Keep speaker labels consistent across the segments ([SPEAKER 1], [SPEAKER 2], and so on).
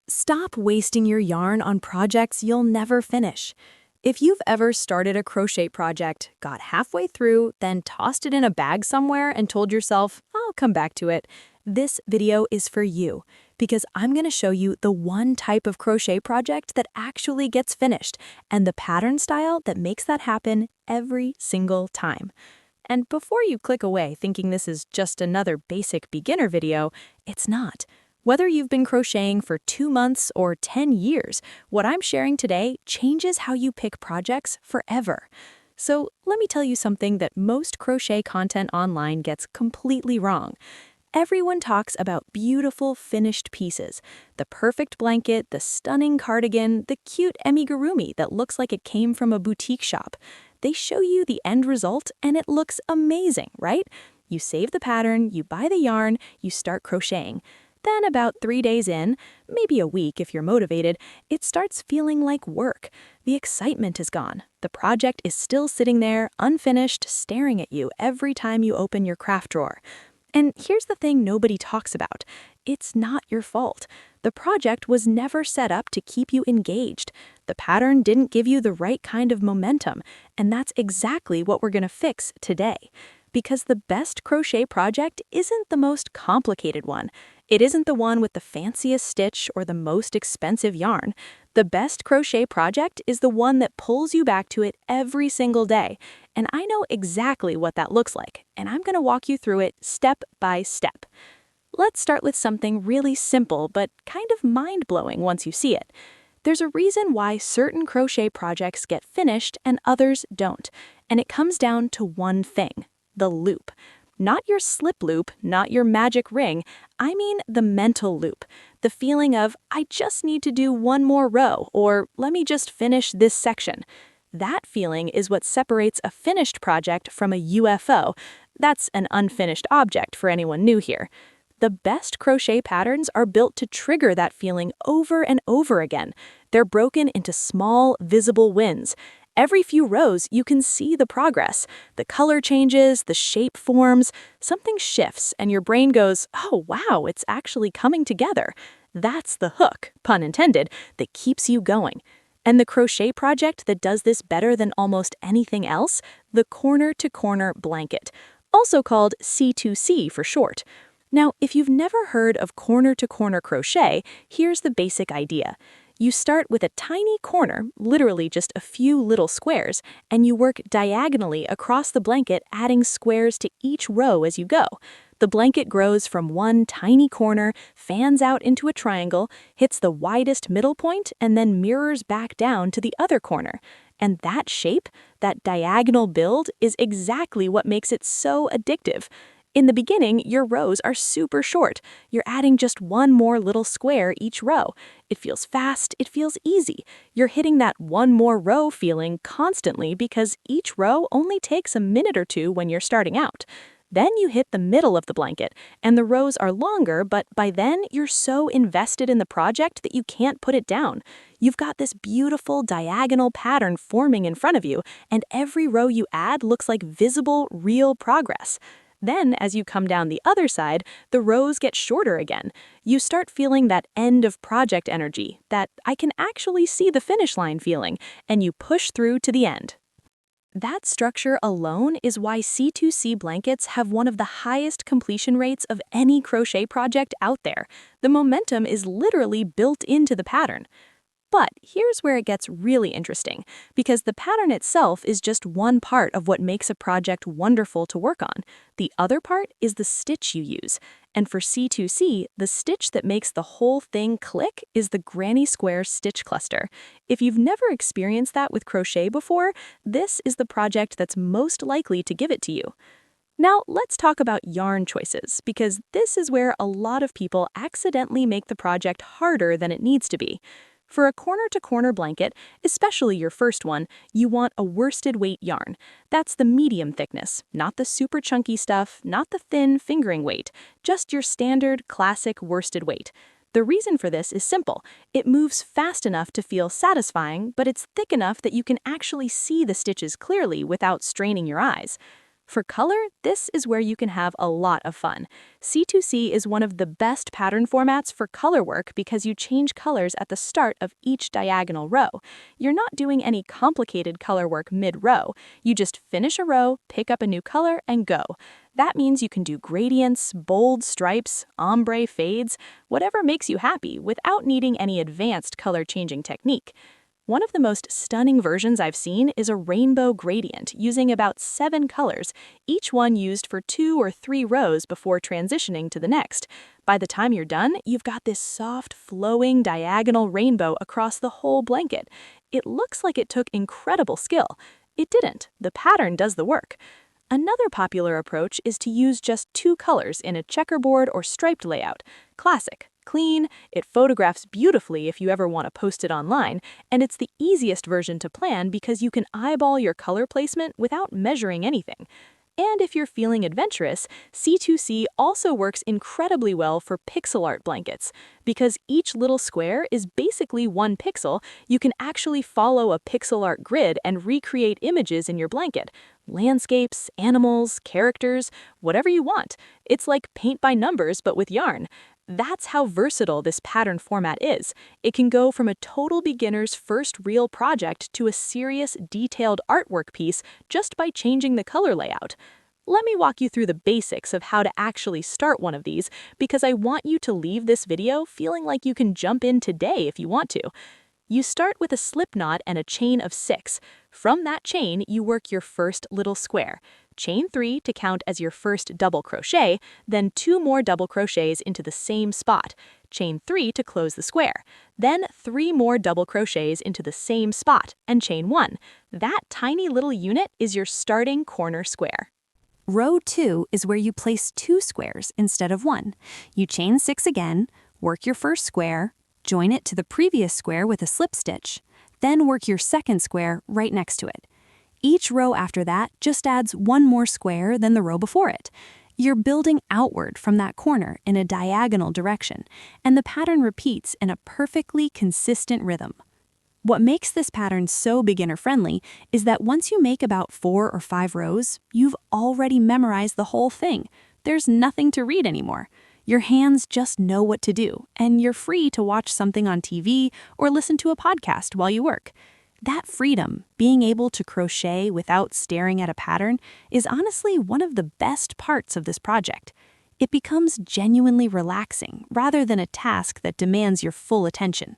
[SPEAKER 1] Stop wasting your yarn on projects you'll never finish. If you've ever started a crochet project, got halfway through, then tossed it in a bag somewhere and told yourself, I'll come back to it, this video is for you, because I'm going to show you the one type of crochet project that actually gets finished and the pattern style that makes that happen every single time. And before you click away thinking this is just another basic beginner video, it's not. Whether you've been crocheting for 2 months or 10 years, what I'm sharing today changes how you pick projects forever. So let me tell you something that most crochet content online gets completely wrong. Everyone talks about beautiful finished pieces, the perfect blanket, the stunning cardigan, the cute amigurumi that looks like it came from a boutique shop. They show you the end result and it looks amazing, right? You save the pattern, you buy the yarn, you start crocheting. Then about 3 days in, maybe a week if you're motivated, it starts feeling like work. The excitement is gone. The project is still sitting there, unfinished, staring at you every time you open your craft drawer. And here's the thing nobody talks about. It's not your fault. The project was never set up to keep you engaged. The pattern didn't give you the right kind of momentum, and that's exactly what we're going to fix today. Because the best crochet project isn't the most complicated one. It isn't the one with the fanciest stitch or the most expensive yarn. The best crochet project is the one that pulls you back to it every single day. And I know exactly what that looks like, and I'm going to walk you through it step by step. Let's start with something really simple but kind of mind-blowing once you see it. There's a reason why certain crochet projects get finished and others don't, and it comes down to one thing: the loop. Not your slip loop, not your magic ring, I mean the mental loop. The feeling of, I just need to do one more row, or let me just finish this section. That feeling is what separates a finished project from a UFO. That's an unfinished object for anyone new here. The best crochet patterns are built to trigger that feeling over and over again. They're broken into small, visible wins. Every few rows, you can see the progress. The color changes, the shape forms, something shifts, and your brain goes, oh wow, it's actually coming together. That's the hook, pun intended, that keeps you going. And the crochet project that does this better than almost anything else, the corner-to-corner blanket, also called C2C for short. Now, if you've never heard of corner-to-corner crochet, here's the basic idea. You start with a tiny corner, literally just a few little squares, and you work diagonally across the blanket, adding squares to each row as you go. The blanket grows from one tiny corner, fans out into a triangle, hits the widest middle point, and then mirrors back down to the other corner. And that shape, that diagonal build, is exactly what makes it so addictive. In the beginning, your rows are super short. You're adding just one more little square each row. It feels fast, it feels easy. You're hitting that one more row feeling constantly because each row only takes a minute or two when you're starting out. Then you hit the middle of the blanket, and the rows are longer, but by then you're so invested in the project that you can't put it down. You've got this beautiful diagonal pattern forming in front of you, and every row you add looks like visible, real progress. Then, as you come down the other side, the rows get shorter again. You start feeling that end of project energy, that I can actually see the finish line feeling, and you push through to the end. That structure alone is why C2C blankets have one of the highest completion rates of any crochet project out there. The momentum is literally built into the pattern. But here's where it gets really interesting, because the pattern itself is just one part of what makes a project wonderful to work on. The other part is the stitch you use. And for C2C, the stitch that makes the whole thing click is the granny square stitch cluster. If you've never experienced that with crochet before, this is the project that's most likely to give it to you. Now, let's talk about yarn choices, because this is where a lot of people accidentally make the project harder than it needs to be. For a corner-to-corner blanket, especially your first one, you want a worsted weight yarn. That's the medium thickness, not the super chunky stuff, not the thin fingering weight, just your standard, classic worsted weight. The reason for this is simple. It moves fast enough to feel satisfying, but it's thick enough that you can actually see the stitches clearly without straining your eyes. For color, this is where you can have a lot of fun. C2C is one of the best pattern formats for color work because you change colors at the start of each diagonal row. You're not doing any complicated color work mid-row. You just finish a row, pick up a new color, and go. That means you can do gradients, bold stripes, ombre fades, whatever makes you happy without needing any advanced color-changing technique. One of the most stunning versions I've seen is a rainbow gradient using about 7 colors, each one used for 2 or 3 rows before transitioning to the next. By the time you're done, you've got this soft, flowing diagonal rainbow across the whole blanket. It looks like it took incredible skill. It didn't. The pattern does the work. Another popular approach is to use just 2 colors in a checkerboard or striped layout. Classic. Clean, it photographs beautifully if you ever want to post it online, and it's the easiest version to plan because you can eyeball your color placement without measuring anything. And if you're feeling adventurous, C2C also works incredibly well for pixel art blankets. Because each little square is basically 1 pixel, you can actually follow a pixel art grid and recreate images in your blanket. Landscapes, animals, characters, whatever you want. It's like paint by numbers but with yarn. That's how versatile this pattern format is. It can go from a total beginner's first real project to a serious, detailed artwork piece just by changing the color layout. Let me walk you through the basics of how to actually start one of these, because I want you to leave this video feeling like you can jump in today if you want to. You start with a slip knot and a chain of 6. From that chain, you work your first little square. Chain 3 to count as your first double crochet, then 2 more double crochets into the same spot. Chain 3 to close the square. Then 3 more double crochets into the same spot, and chain 1. That tiny little unit is your starting corner square.
[SPEAKER 2] Row 2 is where you place 2 squares instead of 1. You chain 6 again, work your first square, join it to the previous square with a slip stitch, then work your second square right next to it. Each row after that just adds 1 more square than the row before it. You're building outward from that corner in a diagonal direction, and the pattern repeats in a perfectly consistent rhythm. What makes this pattern so beginner-friendly is that once you make about 4 or 5 rows, you've already memorized the whole thing. There's nothing to read anymore. Your hands just know what to do, and you're free to watch something on TV or listen to a podcast while you work. That freedom, being able to crochet without staring at a pattern, is honestly one of the best parts of this project. It becomes genuinely relaxing rather than a task that demands your full attention.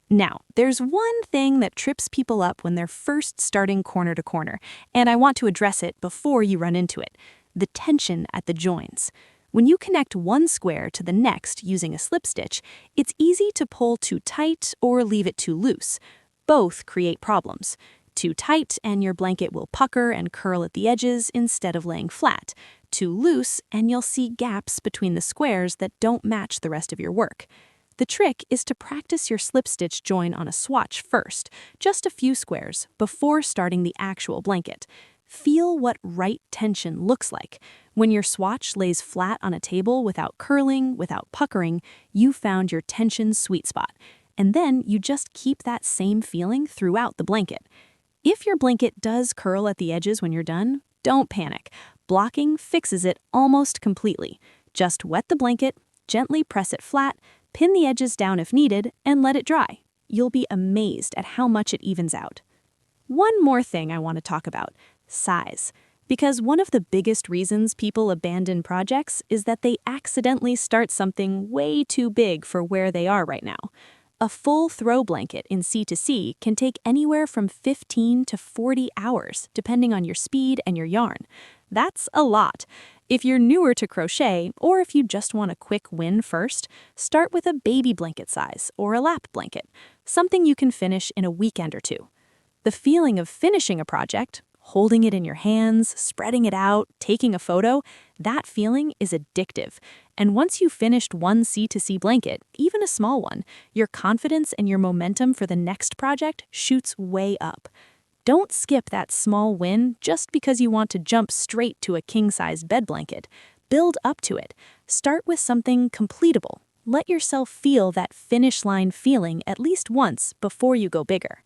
[SPEAKER 2] Now, there's one thing that trips people up when they're first starting corner to corner, and I want to address it before you run into it: the tension at the joins. When you connect one square to the next using a slip stitch, it's easy to pull too tight or leave it too loose. Both create problems. Too tight and your blanket will pucker and curl at the edges instead of laying flat. Too loose and you'll see gaps between the squares that don't match the rest of your work. The trick is to practice your slip stitch join on a swatch first, just a few squares, before starting the actual blanket. Feel what right tension looks like. When your swatch lays flat on a table without curling, without puckering, you found your tension sweet spot. And then you just keep that same feeling throughout the blanket. If your blanket does curl at the edges when you're done, don't panic. Blocking fixes it almost completely. Just wet the blanket, gently press it flat, pin the edges down if needed, and let it dry. You'll be amazed at how much it evens out. One more thing I want to talk about: size. Because one of the biggest reasons people abandon projects is that they accidentally start something way too big for where they are right now. A full throw blanket in C2C can take anywhere from 15 to 40 hours, depending on your speed and your yarn. That's a lot. If you're newer to crochet, or if you just want a quick win first, start with a baby blanket size or a lap blanket, something you can finish in a weekend or 2. The feeling of finishing a project, holding it in your hands, spreading it out, taking a photo, that feeling is addictive. And once you've finished one C2C blanket, even a small one, your confidence and your momentum for the next project shoots way up. Don't skip that small win just because you want to jump straight to a king-size bed blanket. Build up to it. Start with something completable. Let yourself feel that finish line feeling at least once before you go bigger.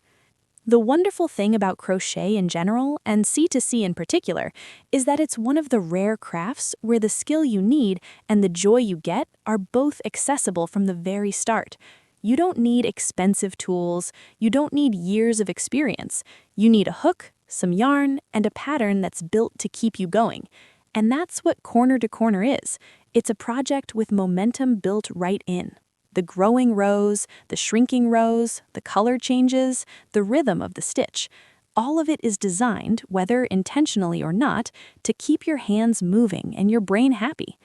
[SPEAKER 1] The wonderful thing about crochet in general, and C2C in particular, is that it's one of the rare crafts where the skill you need and the joy you get are both accessible from the very start. You don't need expensive tools, you don't need years of experience. You need a hook, some yarn, and a pattern that's built to keep you going. And that's what Corner to Corner is. It's a project with momentum built right in. The growing rows, the shrinking rows, the color changes, the rhythm of the stitch. All of it is designed, whether intentionally or not, to keep your hands moving and your brain happy.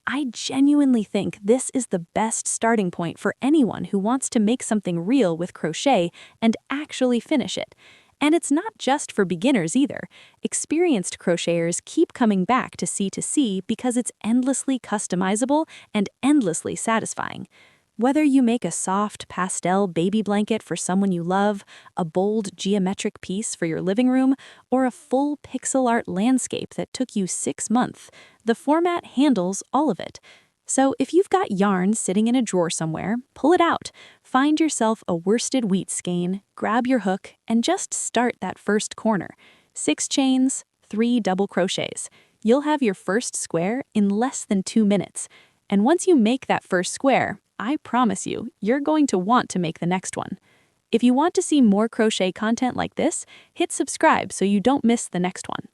[SPEAKER 1] I genuinely think this is the best starting point for anyone who wants to make something real with crochet and actually finish it. And it's not just for beginners either. Experienced crocheters keep coming back to C2C because it's endlessly customizable and endlessly satisfying. Whether you make a soft pastel baby blanket for someone you love, a bold geometric piece for your living room, or a full pixel art landscape that took you 6 months, the format handles all of it. So if you've got yarn sitting in a drawer somewhere, pull it out. Find yourself a worsted wheat skein, grab your hook, and just start that first corner. 6 chains, 3 double crochets. You'll have your first square in less than 2 minutes. And once you make that first square, I promise you, you're going to want to make the next one. If you want to see more crochet content like this, hit subscribe so you don't miss the next one.